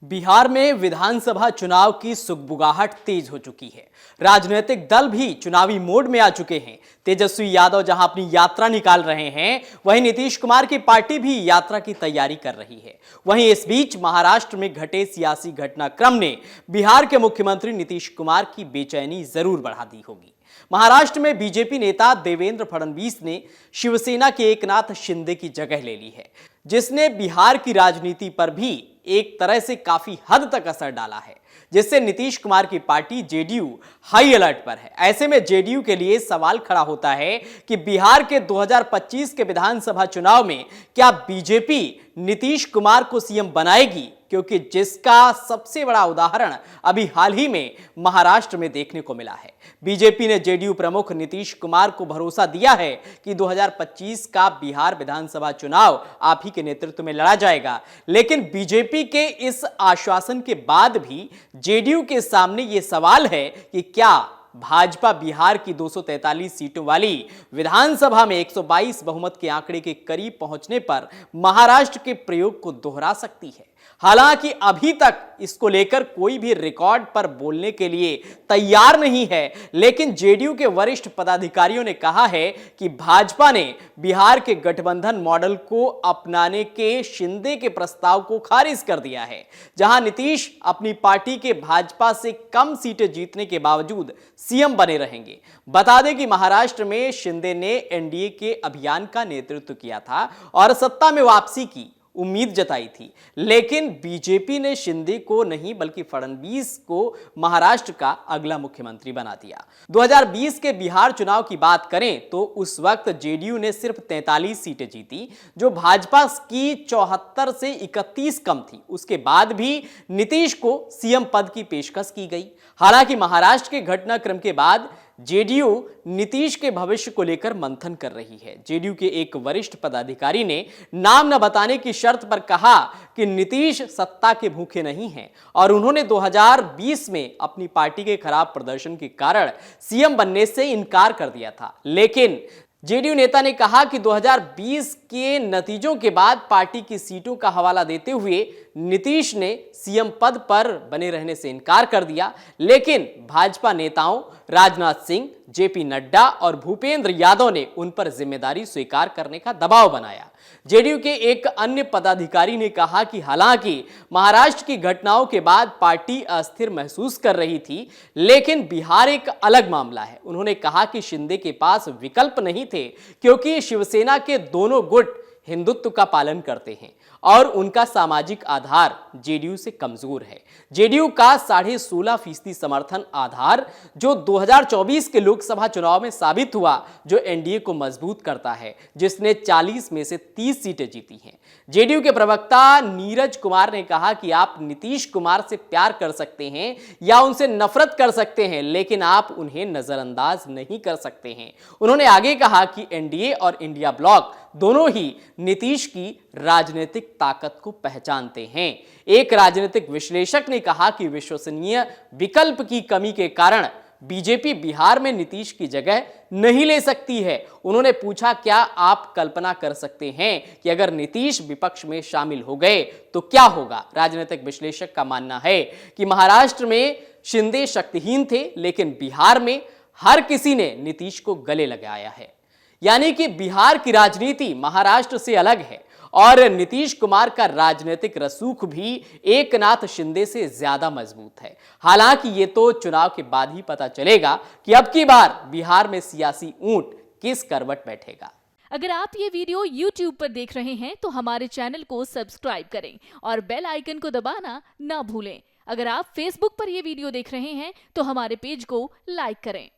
बिहार में विधानसभा चुनाव की सुगबुगाहट तेज हो चुकी है। राजनीतिक दल भी चुनावी मोड में आ चुके हैं। तेजस्वी यादव जहां अपनी यात्रा निकाल रहे हैं, वहीं नीतीश कुमार की पार्टी भी यात्रा की तैयारी कर रही है। वहीं इस बीच महाराष्ट्र में घटे सियासी घटनाक्रम ने बिहार के मुख्यमंत्री नीतीश कुमार की बेचैनी जरूर बढ़ा दी होगी। महाराष्ट्र में बीजेपी नेता देवेंद्र फडणवीस ने शिवसेना के एकनाथ शिंदे की जगह ले ली है, जिसने बिहार की राजनीति पर भी एक तरह से काफी हद तक असर डाला है, जिससे नीतीश कुमार की पार्टी जेडीयू हाई अलर्ट पर है। ऐसे में जेडीयू के लिए सवाल खड़ा होता है कि बिहार के 2025 के विधानसभा चुनाव में क्या बीजेपी नीतीश कुमार को सीएम बनाएगी, क्योंकि जिसका सबसे बड़ा उदाहरण अभी हाल ही में महाराष्ट्र में देखने को मिला है। बीजेपी ने जेडीयू प्रमुख नीतीश कुमार को भरोसा दिया है कि 2025 का बिहार विधानसभा चुनाव आप ही के नेतृत्व में लड़ा जाएगा, लेकिन बीजेपी के इस आश्वासन के बाद भी जेडीयू के सामने यह सवाल है कि क्या भाजपा बिहार की 243 सीटों वाली विधानसभा में 122 बहुमत के आंकड़े के करीब पहुंचने पर महाराष्ट्र के प्रयोग को दोहरा सकती है। हालांकि अभी तक इसको लेकर कोई भी रिकॉर्ड पर बोलने के लिए तैयार नहीं है, लेकिन जेडीयू के वरिष्ठ पदाधिकारियों ने कहा है कि भाजपा ने बिहार के गठबंधन मॉडल को अपनाने के शिंदे के प्रस्ताव को खारिज कर दिया है, जहां नीतीश अपनी पार्टी के भाजपा से कम सीटें जीतने के बावजूद सीएम बने रहेंगे। बता दें कि महाराष्ट्र में शिंदे ने एनडीए के अभियान का नेतृत्व किया था और सत्ता में वापसी की उम्मीद जताई थी, लेकिन बीजेपी ने शिंदे को नहीं बल्कि फडणवीस को महाराष्ट्र का अगला मुख्यमंत्री बना दिया। 2020 के बिहार चुनाव की बात करें तो उस वक्त जेडीयू ने सिर्फ 43 सीटें जीती, जो भाजपा की 74 से 31 कम थी। उसके बाद भी नीतीश को सीएम पद की पेशकश की गई। हालांकि महाराष्ट्र के घटनाक्रम के बाद जेडीयू नीतीश के भविष्य को लेकर मंथन कर रही है। जेडीयू के एक वरिष्ठ पदाधिकारी ने नाम न बताने की शर्त पर कहा कि नीतीश सत्ता के भूखे नहीं हैं और उन्होंने 2020 में अपनी पार्टी के खराब प्रदर्शन के कारण सीएम बनने से इनकार कर दिया था। लेकिन जेडीयू नेता ने कहा कि 2020 के नतीजों के बाद पार्टी की सीटों का हवाला देते हुए नीतीश ने सीएम पद पर बने रहने से इनकार कर दिया, लेकिन भाजपा नेताओं राजनाथ सिंह, जेपी नड्डा और भूपेंद्र यादव ने उन पर जिम्मेदारी स्वीकार करने का दबाव बनाया। जेडीयू के एक अन्य पदाधिकारी ने कहा कि हालांकि महाराष्ट्र की घटनाओं के बाद पार्टी अस्थिर महसूस कर रही थी, लेकिन बिहार एक अलग मामला है। उन्होंने कहा कि शिंदे के पास विकल्प नहीं थे, क्योंकि शिवसेना के दोनों गुट हिंदुत्व का पालन करते हैं और उनका सामाजिक आधार जेडीयू से कमजोर है। जेडीयू का 16.5% समर्थन आधार जो 2024 के लोकसभा चुनाव में साबित हुआ, जो एनडीए को मजबूत करता है, जिसने 40 में से 30 सीटें जीती हैं। जेडीयू के प्रवक्ता नीरज कुमार ने कहा कि आप नीतीश कुमार से प्यार कर सकते हैं या उनसे नफरत कर सकते हैं, लेकिन आप उन्हें नजरअंदाज नहीं कर सकते हैं। उन्होंने आगे कहा कि एनडीए और इंडिया ब्लॉक दोनों ही नीतीश की राजनीतिक ताकत को पहचानते हैं। एक राजनीतिक विश्लेषक ने कहा कि विश्वसनीय विकल्प की कमी के कारण बीजेपी बिहार में नीतीश की जगह नहीं ले सकती है। उन्होंने पूछा, क्या आप कल्पना कर सकते हैं कि अगर नीतीश विपक्ष में शामिल हो गए तो क्या होगा? राजनीतिक विश्लेषक का मानना है कि महाराष्ट्र में शिंदे शक्तिहीन थे, लेकिन बिहार में हर किसी ने नीतीश को गले लगाया है। यानी कि बिहार की राजनीति महाराष्ट्र से अलग है और नीतीश कुमार का राजनीतिक रसूख भी एकनाथ शिंदे से ज्यादा मजबूत है। हालांकि ये तो चुनाव के बाद ही पता चलेगा कि अब की बार बिहार में सियासी ऊंट किस करवट बैठेगा। अगर आप ये वीडियो YouTube पर देख रहे हैं तो हमारे चैनल को सब्सक्राइब करें और बेल आइकन को दबाना ना भूलें। अगर आप Facebook पर ये वीडियो देख रहे हैं तो हमारे पेज को लाइक करें।